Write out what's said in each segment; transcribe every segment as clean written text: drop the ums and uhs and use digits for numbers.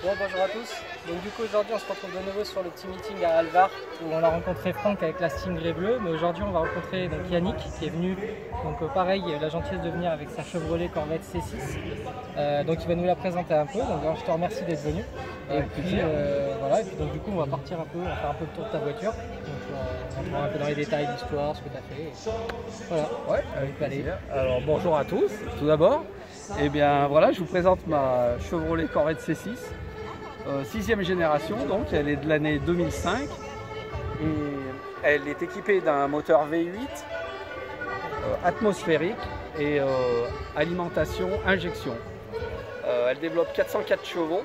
Bon, bonjour à tous. Donc du coup aujourd'hui on se retrouve de nouveau sur le petit meeting à Alvar où on a rencontré Franck avec la Stingray bleue, mais aujourd'hui on va rencontrer donc Yannick qui est venu, donc pareil, il a la gentillesse de venir avec sa Chevrolet Corvette C6, donc il va nous la présenter un peu. Donc je te remercie d'être venu. Et puis voilà, et puis donc du coup on va partir un peu, on va faire un peu le tour de ta voiture, donc on va un peu dans les détails de l'histoire, ce que tu as fait. Et voilà. Ouais, avec plaisir. Alors bonjour à tous, tout d'abord. Et bien voilà, je vous présente ma Chevrolet Corvette C6. 6e génération, donc elle est de l'année 2005 et elle est équipée d'un moteur V8 atmosphérique et alimentation injection. Elle développe 404 chevaux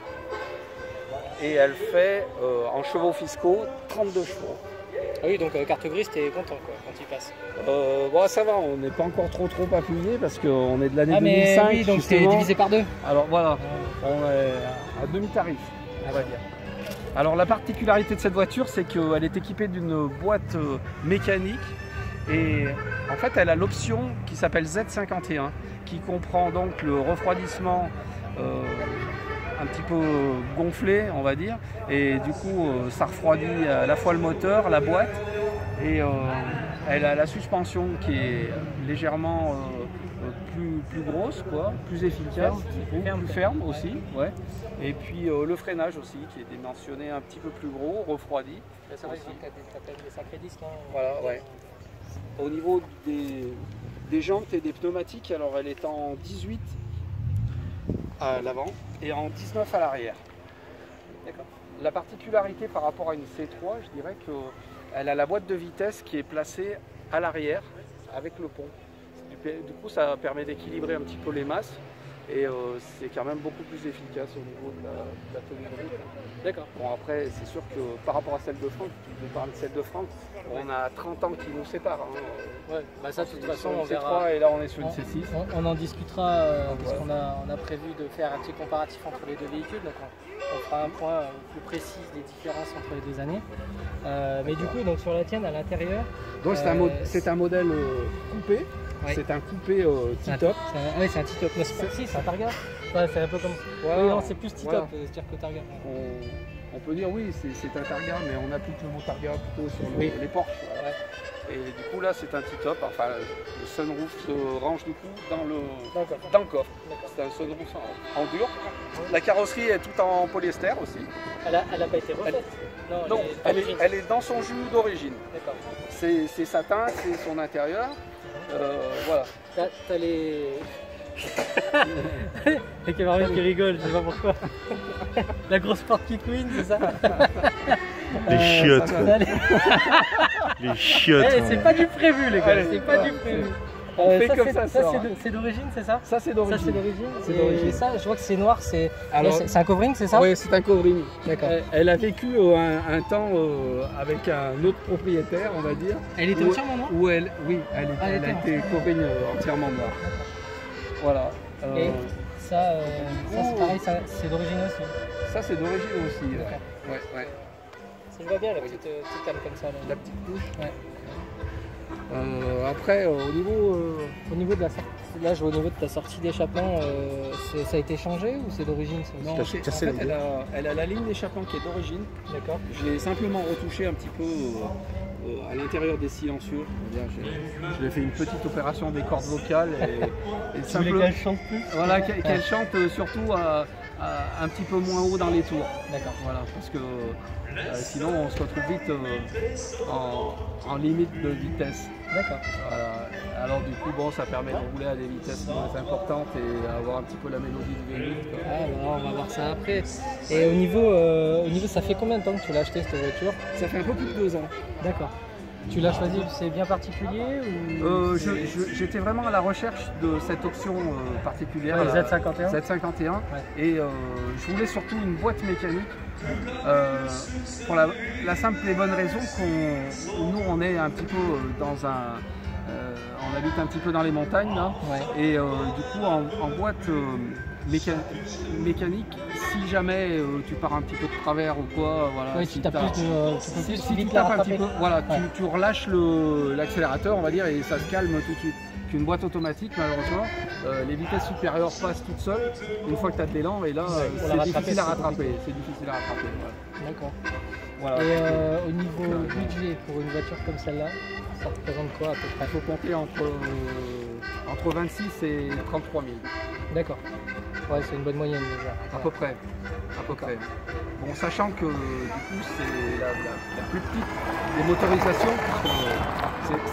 et elle fait en chevaux fiscaux 32 chevaux. Ah oui, donc carte grise, t'es content quoi, quand il passe. Bon, ça va, on n'est pas encore trop appuyé parce qu'on est de l'année 2005. Mais oui, donc c'est divisé par deux. Alors voilà, on est à demi-tarif. On va dire. Alors la particularité de cette voiture, c'est qu'elle est équipée d'une boîte mécanique et en fait elle a l'option qui s'appelle Z51 qui comprend donc le refroidissement un petit peu gonflé on va dire, et du coup ça refroidit à la fois le moteur, la boîte, et elle a la suspension qui est légèrement plus grosse, quoi, plus efficace, plus ferme aussi, ouais. Et puis le freinage aussi qui est dimensionné un petit peu plus gros, refroidi. C'est vrai que tu as des sacrés disques. Hein. Voilà, ouais. Au niveau des jantes et des pneumatiques, alors elle est en 18 à l'avant et en 19 à l'arrière. D'accord. La particularité par rapport à une C3, je dirais qu'elle a la boîte de vitesse qui est placée à l'arrière avec le pont. Du coup, ça permet d'équilibrer un petit peu les masses et c'est quand même beaucoup plus efficace au niveau de la tenue de route. D'accord. Bon, après, c'est sûr que par rapport à celle de Franck, je parle de celle de Franck, on a 30 ans qui nous séparent. Hein. Ouais, bah ça de toute façon on verra. Et là on est sur une C6. On en discutera parce qu'on a prévu de faire un petit comparatif entre les deux véhicules, donc on fera un point plus précis des différences entre les deux années. Mais du coup, donc sur la tienne à l'intérieur. Donc c'est un modèle coupé. Ouais. C'est un coupé T-top. Oui, c'est un T-top. C'est un Targa. Ouais, c'est un peu comme. Ouais, oui, non, c'est plus T-top, c'est-à-dire que Targa. On peut dire oui, c'est un Targa, mais on applique le mot Targa plutôt sur les Porsche. Ouais. Et du coup là, c'est un T-top. Enfin, le sunroof se range du coup dans le coffre. C'est un sunroof en dur. La carrosserie est toute en polyester aussi. Elle a pas été refaite. Non, elle est dans son jus d'origine. C'est satin, c'est son intérieur. Voilà. T'as les... les camarades qui rigolent, je sais pas pourquoi. La grosse porte qui couine, c'est ça? Les chiottes. Les chiottes. C'est pas du prévu les gars, c'est pas du prévu. On fait comme ça. C'est d'origine, c'est ça? Ça c'est d'origine. Et ça, je vois que c'est noir, c'est un covering, c'est ça? Oui, c'est un covering. D'accord. Elle a vécu un temps avec un autre propriétaire, on va dire. Elle était entièrement noire? Oui, elle a été covering entièrement noire. Voilà. Et ça c'est pareil, c'est d'origine aussi? Ça c'est d'origine aussi. Ouais. Ça je vois bien la petite âme comme ça. La petite couche. Ouais. Après, au niveau de la sortie, là je vois au niveau de ta sortie d'échappement, ça a été changé ou c'est d'origine? Non, en fait, elle a la ligne d'échappement qui est d'origine. D'accord. Je l'ai simplement retouché un petit peu à l'intérieur des silencieux. Je lui ai fait une petite opération des cordes vocales et simplement qu'elle chante plus. Voilà, qu'elle chante surtout un petit peu moins haut dans les tours. D'accord. Voilà, parce que sinon on se retrouve vite en limite de vitesse. D'accord. Voilà. Alors du coup, bon, ça permet de rouler à des vitesses moins importantes et avoir un petit peu la mélodie du V8. Ah, bah, on va voir ça après. Et au niveau, ça fait combien de temps que tu l'as acheté cette voiture? Ça fait un peu plus de 2 ans. D'accord. Tu l'as choisi, c'est bien particulier ou... J'étais vraiment à la recherche de cette option particulière, la Z51. Z51, ouais. Et je voulais surtout une boîte mécanique pour la simple et bonne raison nous on est un petit peu dans on habite un petit peu dans les montagnes là, ouais. Et du coup en boîte mécanique, si jamais tu pars un petit peu de travers ou quoi, voilà, ouais, si tu tapes un petit peu, voilà, tu relâches l'accélérateur, on va dire, et ça se calme tout de suite. qu'une boîte automatique, malheureusement, les vitesses supérieures passent toutes seules une fois que tu as de l'élan, et là, c'est difficile à rattraper. Voilà. D'accord. Voilà. Et au niveau budget pour une voiture comme celle-là, ça représente quoi à peu près? Il faut compter entre 26 et 33 000. D'accord. Ouais, c'est une bonne moyenne déjà. À peu près. Bon, sachant que du coup c'est la plus petite des motorisations,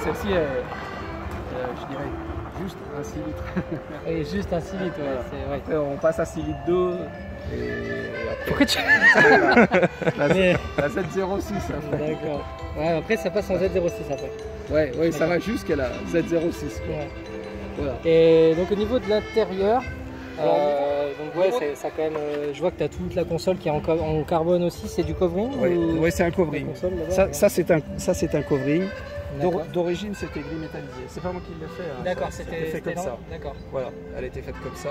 celle-ci est, je dirais, juste un 6 litres. Et juste un 6 litres, ouais. Voilà. Après on passe à 6 litres 2 et après, pourquoi tu... la Z06 après. D'accord. Ouais, après ça passe en Z06 après. Ouais, ça va jusqu'à la Z06. Ouais. Voilà. Et donc au niveau de l'intérieur, donc ouais, ça quand même. Je vois que tu as toute la console qui est en carbone aussi. C'est du covering? Oui, c'est un covering. Ça c'est un covering. D'origine, c'était gris métallisé. C'est pas moi qui l'ai fait. Hein. D'accord, c'était fait comme ça. D'accord. Voilà, elle a été faite comme ça.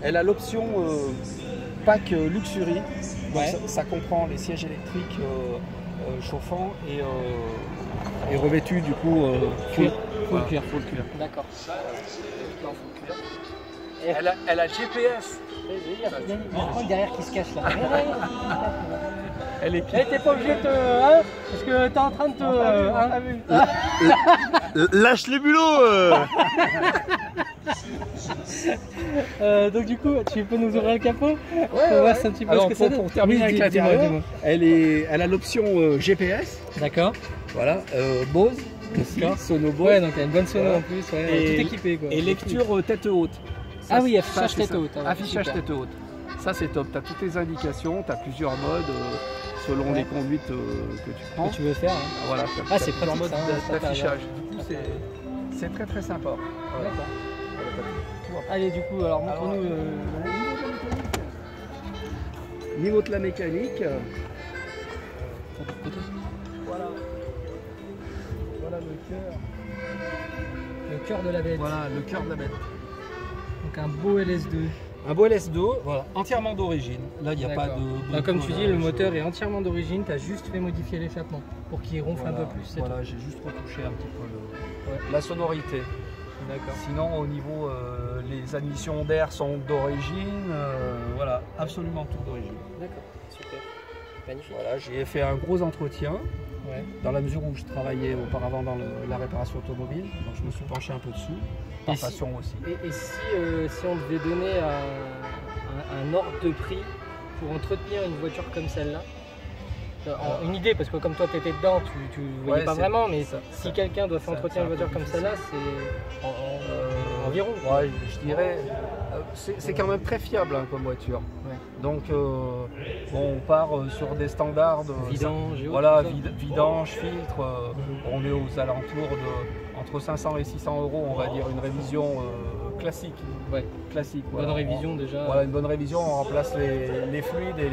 Elle a l'option pack Luxury. Donc ça comprend les sièges électriques chauffants et revêtus du coup full cuir. D'accord. Elle a GPS. Il y a un truc derrière qui se cache là. Elle est t'es pas obligé de te... Hein, parce que t'es en train de te... Lâche les bulots Donc du coup, tu peux nous ouvrir le capot? Ouais, voir un petit peu ce que ça donne. Pour terminer avec l'intérieur, elle a l'option GPS. D'accord. Voilà, Bose, Sono Bose. Ouais, donc il y a une bonne sono en plus, tout équipé quoi. Et lecture tête haute. Ah oui, affichage tête haute. Affichage tête haute. Ça c'est top, tu as toutes les indications, tu as plusieurs modes selon les conduites que tu prends. Que tu veux faire. Hein. Voilà, c'est plusieurs modes d'affichage. Du coup, c'est très très sympa. Voilà. D'accord. Allez, du coup, alors montre-nous. Niveau de la mécanique. Voilà. Voilà le cœur. Le cœur de la bête. Voilà, le cœur de la bête. Donc un beau LS2. Un beau LS2, voilà, entièrement d'origine. Là, il n'y a pas de... comme tu dis, le moteur est entièrement d'origine. Tu as juste fait modifier l'échappement pour qu'il ronfle un peu plus. Voilà, j'ai juste retouché un petit peu la sonorité. D'accord. Sinon, au niveau, les admissions d'air sont d'origine. Voilà, absolument tout d'origine. D'accord, super. Magnifique. Voilà, j'ai fait un gros entretien. Dans la mesure où je travaillais auparavant dans la réparation automobile, donc je me suis penché un peu dessus, par passion aussi. Et si on devait donner un ordre de prix pour entretenir une voiture comme celle-là, une idée, parce que comme toi tu étais dedans, tu ne voyais pas vraiment, mais si quelqu'un doit faire entretenir une voiture comme celle-là, c'est environ. Ouais, je dirais, c'est quand même très fiable hein, comme voiture. Donc on part sur des standards vidange, voilà, vidange, filtre, on est aux alentours de entre 500 et 600 euros, on va dire une révision classique. Classique. Bonne révision déjà. Voilà, une bonne révision, on remplace les fluides et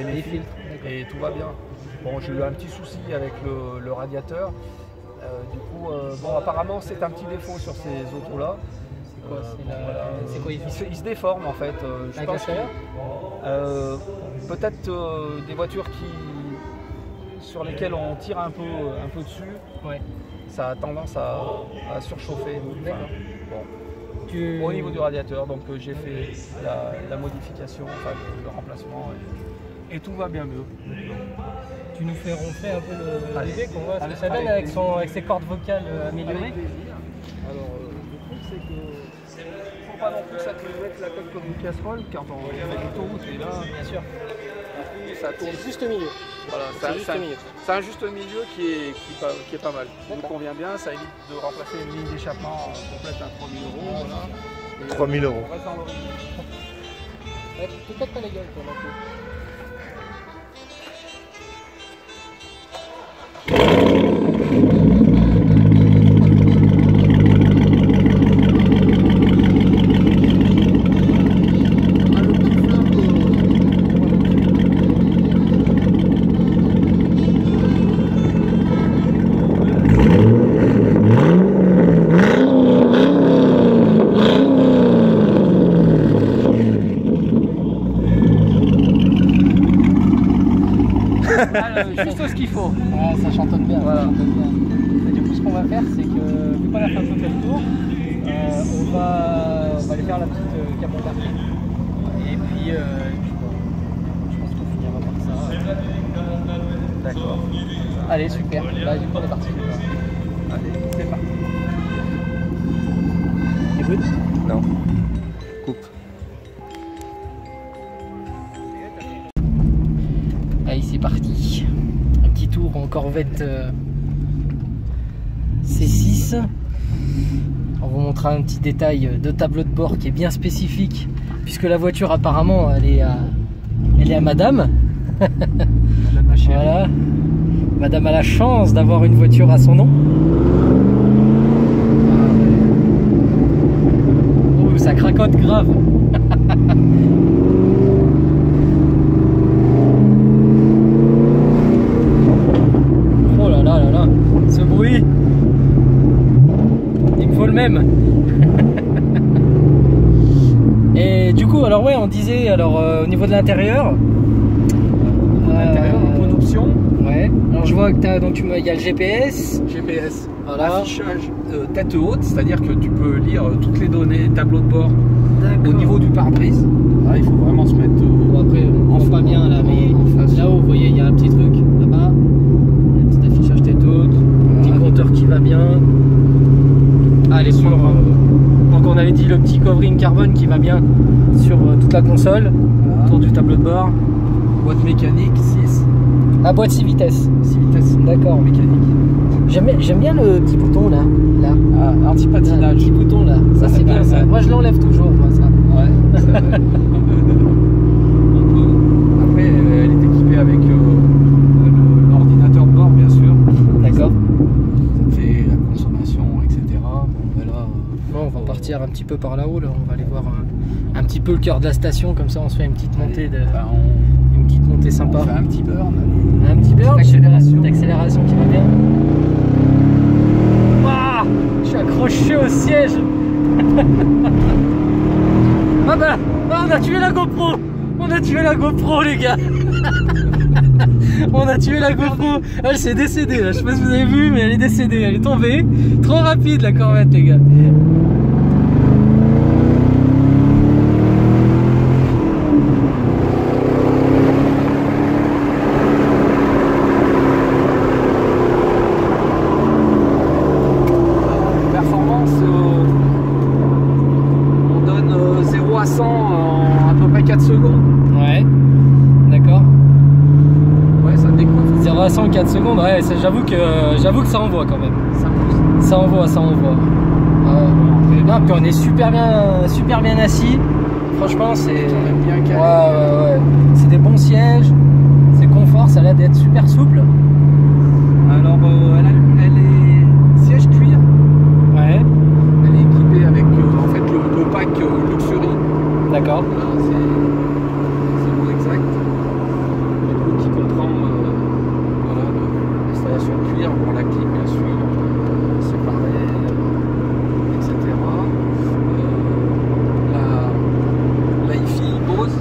les filtres et tout va bien. Bon, j'ai eu un petit souci avec le radiateur. Du coup, bon, apparemment c'est un petit défaut sur ces autos-là. C'est quoi il se déforme en fait. Avec la chaleur peut-être des voitures sur lesquelles on tire un peu dessus. Ça a tendance à surchauffer. Au niveau du radiateur, donc j'ai fait la modification, enfin le remplacement et tout va bien mieux. Tu nous fais ronfler un peu le bébé qu'on voit ce que ça donne avec ses cordes vocales améliorées. Alors le truc c'est que faut pas non plus s'accumuler la coque comme une casserole quand on fait l'autoroute et là bien sûr. Ça tourne juste au milieu. Voilà, c'est un juste milieu qui est pas mal. Ça nous convient bien, ça évite de remplacer une ligne d'échappement complète à 3 000 euros. Voilà. 3 000 euros. On reste dans l'origine. Peut-être pas les gueules toi non plus. Juste ce qu'il faut. Ça chantonne bien. Voilà. Et du coup, ce qu'on va faire, c'est que vu qu'on a un peu fait le tour. On va aller faire la petite camembert. Et puis bon, je pense qu'on finira par ça. D'accord. Allez, super. Là, du coup, on est parti. Allez, c'est parti. Écoute. Non. Coupe. Allez, c'est parti. Un petit tour en Corvette C6. On vous montrera un petit détail de tableau de bord qui est bien spécifique, puisque la voiture apparemment elle est à madame. Madame ma chérie. Voilà. Madame a la chance d'avoir une voiture à son nom. Oh, ça cracote grave. Oh là là là là, ce bruit. Il me faut le même. Et du coup, alors ouais, on disait alors au niveau de l'intérieur. L'intérieur, beaucoup d'options. Ouais. Alors je vois que t'as donc il y a le GPS. GPS. Voilà. Affichage tête haute, c'est-à-dire que tu peux lire toutes les données, tableau de bord. D'accord. Au niveau du pare-brise. Là, il faut vraiment se mettre. Bon, après, on voit pas bien là, mais là-haut, vous voyez, il y a un petit truc là-bas. Un petit affichage tête haute, petit compteur qui va bien. Allez, sur. Donc, on avait dit le petit covering carbone qui va bien sur toute la console, autour du tableau de bord. Boîte mécanique 6. Ah, boîte 6 vitesses. 6 vitesses. D'accord. Mécanique. J'aime bien le petit bouton là. Ah, anti-patinage. Le petit bouton là. Ça, c'est bien ça. Moi, je l'enlève toujours, moi, ça. Ouais, c'est vrai. Après, elle est équipée avec l'ordinateur de bord, bien sûr. D'accord. Ça fait la consommation, etc. Bon, ben là, Bon, on va partir un petit peu par là-haut, là. On va aller voir un petit peu le cœur de la station, comme ça on se fait une petite montée une petite montée sympa. on fait un petit burn. Un petit burn, Accélération. d'accélération qui va bien. Waouh, je suis accroché au siège. Ah bah, on a tué la GoPro. On a tué la GoPro, les gars. On a tué la GoPro. Elle s'est décédée là, je sais pas si vous avez vu, mais elle est décédée, elle est tombée. Trop rapide la Corvette, les gars. Performance, on donne 0 à 100 en à peu près 4 secondes. Ouais, d'accord. Ouais, ça décoiffe. 0 à 100 4 secondes, ouais, j'avoue que ça envoie quand même. Ça pousse. Ça envoie, ça envoie. Non, puis on est super bien assis. Franchement, c'est quand même bien calé. Ouais. C'est des bons sièges, c'est confort, ça a l'air d'être super souple. Alors, elle est siège cuir. Ouais, Elle est équipée avec en fait le pack Luxury. d'accord. Voilà, c'est le mot exact. Du coup, qui comprend voilà, l'installation de cuir, bon, la clim bien sûr, séparée, etc. La hi-fi Bose.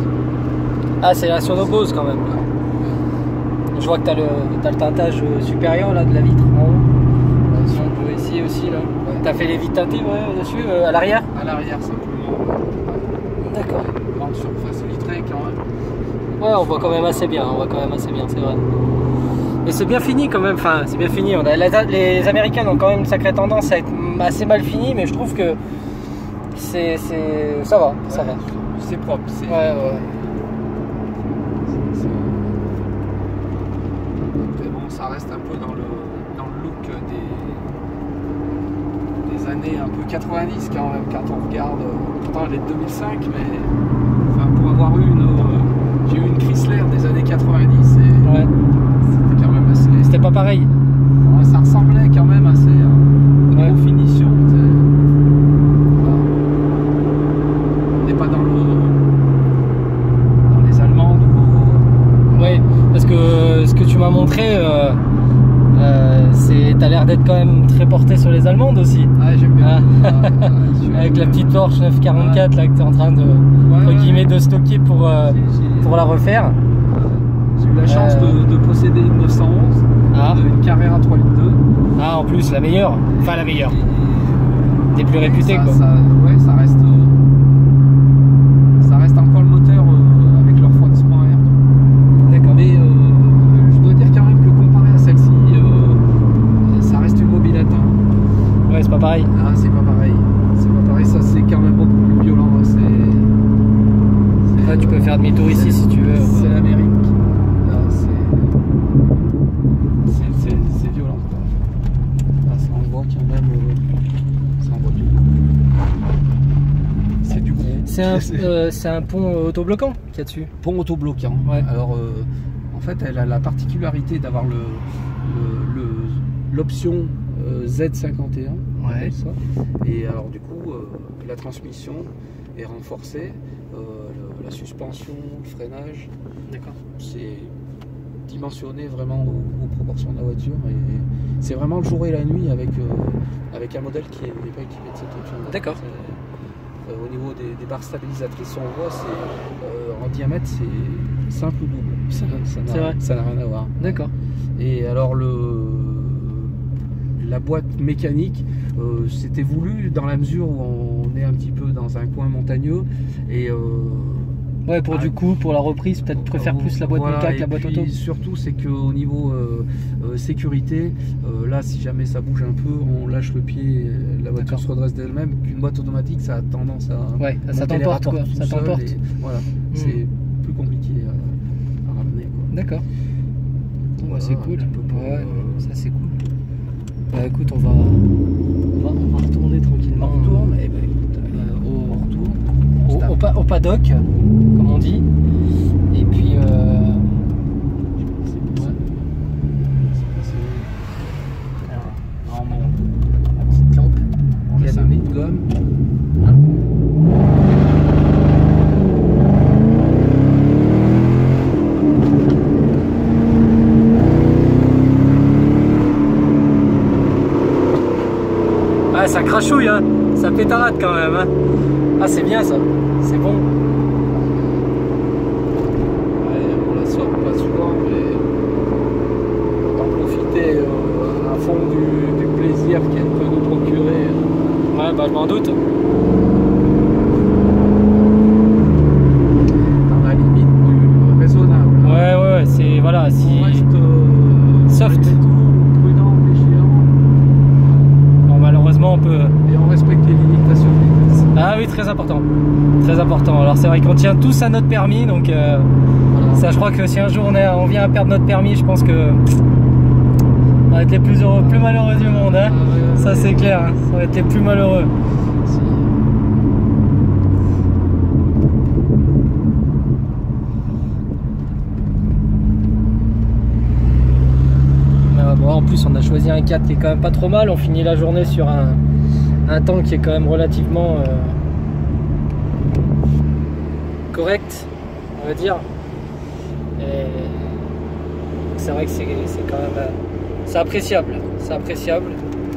Ah, c'est la sono Bose quand même. Je vois que t'as le tintage supérieur là de la vitre en haut. Si on peut essayer aussi là. Ouais. T'as fait les vitres teintées dessus, à l'arrière? À l'arrière simplement. D'accord. Grande surface vitrée quand même. Ouais, on voit quand même assez bien, c'est vrai. Et c'est bien fini quand même, enfin c'est bien fini. Les Américaines ont quand même une sacrée tendance à être assez mal finies, mais je trouve que ça va. C'est propre. Ouais. Mais bon, ça reste un peu dans le look des années un peu 90 quand même, quand on regarde. Pourtant elle est de 2005, mais enfin, pour avoir eu j'ai eu une Chrysler des années 90 et Ouais. c'était quand même assez. C'était pas pareil. Ouais, ça ressemblait quand même assez au niveau finition. Voilà. On n'est pas dans les Allemandes ou. Ouais, parce que ce que tu m'as montré, t'as l'air d'être quand même très porté sur les Allemandes aussi. Ah, j'aime bien. Avec la petite Porsche 944 là que tu es en train de, entre guillemets, de stocker pour la refaire. J'ai eu la chance de posséder une 911, Ah. une Carrera 3,2 litres. Ah, en plus, la meilleure. Enfin, la meilleure. des plus réputés, quoi. Ouais, ça reste encore le moteur avec le refroidissement à air. D'accord. Mais je dois dire quand même que comparé à celle-ci, ça reste une mobilette. Hein. Ouais, c'est pas pareil. Ah, c'est pas pareil. C'est pas pareil, ça c'est quand même beaucoup plus violent. Là, tu peux faire demi-tour ici si tu veux. C'est l'Amérique. C'est violent. Là, ça envoie quand même. Ça envoie du gros. C'est du gros. C'est un pont autobloquant qu'il y a dessus. Pont autobloquant. Ouais. Alors, en fait, elle a la particularité d'avoir l'option Z51. Ouais. Ça. Et alors, du coup, la transmission est renforcée. La suspension, le freinage, c'est dimensionné vraiment aux proportions de la voiture et c'est vraiment le jour et la nuit avec un modèle qui n'est pas équipé de cette option. D'accord. Au niveau des barres stabilisatrices, on voit, en diamètre, c'est simple ou double. Ça n'a rien à voir. D'accord. Et alors la boîte mécanique, c'était voulu dans la mesure où on est un petit peu dans un coin montagneux et ouais, du coup, pour la reprise, peut-être préfère plus la boîte méca que la boîte auto. Surtout, c'est qu'au niveau sécurité, là, si jamais ça bouge un peu, on lâche le pied, la voiture se redresse d'elle-même. Qu'une boîte automatique, ça a tendance à. Ouais, ça t'emporte quoi. Ça t'emporte. Voilà, c'est plus compliqué à ramener. D'accord. Voilà, c'est cool. Ouais, ça c'est cool. Bah écoute, on va retourner tranquillement. On retourne, et ben écoute, au paddock, comme on dit. Et puis normalement la petite lampe. On laisse un nid de gomme. Ah, ça crachouille, hein. Ça pétarade quand même, hein. Ah, c'est bien ça, c'est bon. Ouais, on la sort pas souvent, mais autant profiter à fond du plaisir qu'elle peut nous procurer. Ouais, bah je m'en doute. Dans la limite du raisonnable. Ouais, c'est voilà, si. On reste soft. Prudent, vigilant. Bon, malheureusement, on peut. Et on respecte les limitations de vitesse. Ah oui, très important. Très important. Alors c'est vrai qu'on tient tous à notre permis, donc voilà. Ça, je crois que si un jour on vient à perdre notre permis, je pense que on va être les plus heureux, plus malheureux du monde, hein. Ça c'est clair, hein. Ça va être les plus malheureux. Bon, en plus on a choisi un 4 qui est quand même pas trop mal. On finit la journée sur un temps qui est quand même relativement correct, on va dire. Et c'est vrai que c'est quand même c'est appréciable. C'est appréciable.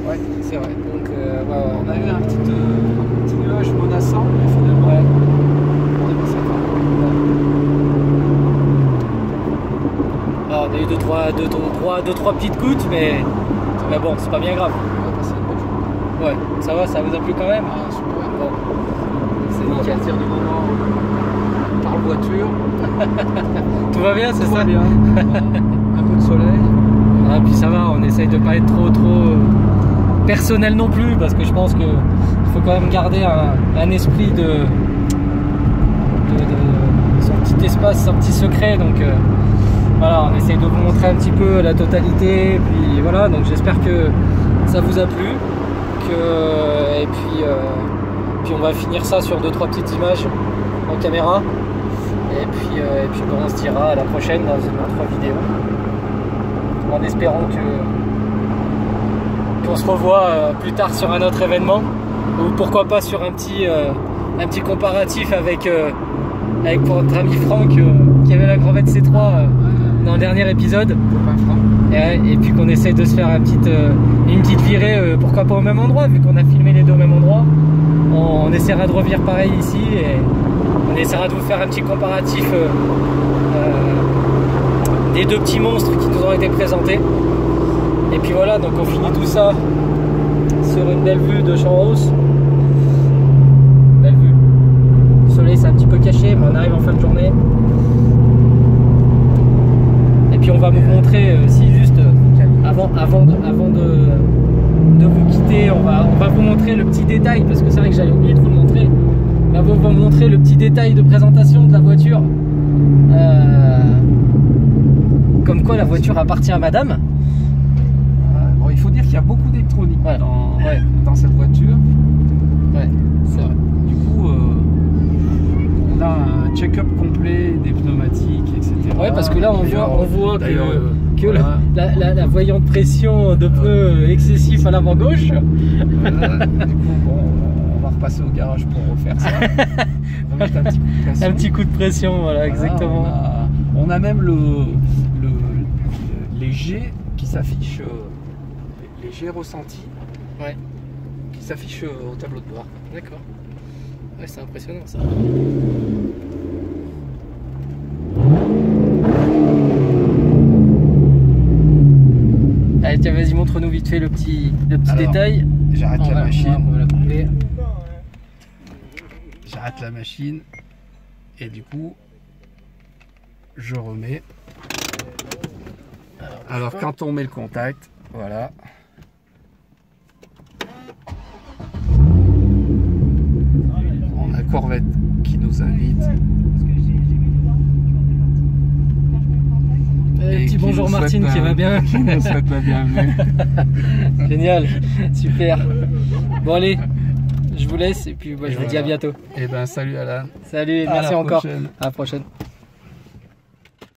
Ouais, c'est vrai. Donc on a eu un petit nuage menaçant, mais finalement on est passé alors, on a eu deux, trois petites gouttes, mais bon, c'est pas bien grave. Ouais, ça va, ça vous a plu quand même? Ah, super. Bon, c'est On nickel. va dire du moment par voiture. Tout va bien, c'est ça? Tout va bien. Un peu de soleil. Ah, puis ça va, on essaye de pas être trop personnel non plus, parce que je pense qu'il faut quand même garder un esprit de son petit espace, son petit secret. Donc voilà, on essaye de vous montrer un petit peu la totalité. Et puis voilà, donc j'espère que ça vous a plu. Et puis on va finir ça sur 2-3 petites images en caméra. Et puis on se dira à la prochaine dans une autre vidéo. En espérant qu'on se revoit plus tard sur un autre événement, ou pourquoi pas sur un petit comparatif avec votre ami Franck qui avait la Corvette C3 dans le dernier épisode, et puis qu'on essaye de se faire une petite virée, pourquoi pas au même endroit, vu qu'on a filmé les deux au même endroit. On essaiera de revenir pareil ici et on essaiera de vous faire un petit comparatif des deux petits monstres qui nous ont été présentés. Et puis voilà, donc on finit tout ça sur une belle vue de Champs-Roses. arrive en fin de journée. Et puis on va vous montrer, si juste avant de vous quitter, on va vous montrer le petit détail, parce que c'est vrai que j'avais oublié de vous le montrer. On va vous montrer le petit détail de présentation de la voiture. Comme quoi la voiture appartient à madame. Bon, il faut dire qu'il y a beaucoup d'électronique dans cette voiture. Ouais, c'est vrai. Du coup, on a un check-up complet des pneumatiques, etc. Ouais, parce que là on voit que voilà. la voyante pression de pneus excessif à l'avant gauche. Du coup, bon, on va repasser au garage pour refaire ça. Remettre un petit coup de pression. Un petit coup de pression, voilà, exactement. On a même les G qui s'affichent, les G ressentis, qui s'affichent au tableau de bord. D'accord. Ouais, c'est impressionnant ça. Allez, tiens, vas-y, montre-nous vite fait le petit détail. J'arrête la machine. On va la couper. J'arrête la machine et du coup, je remets. Alors quand on met le contact, voilà. On a Corvette qui nous invite. Petit bonjour Martine qui va bien. Qui nous souhaite la bienvenue. Génial, super. Bon allez, je vous laisse et puis je vous dis à bientôt. Et ben salut Alain. Salut, merci encore. Prochaine. À la prochaine.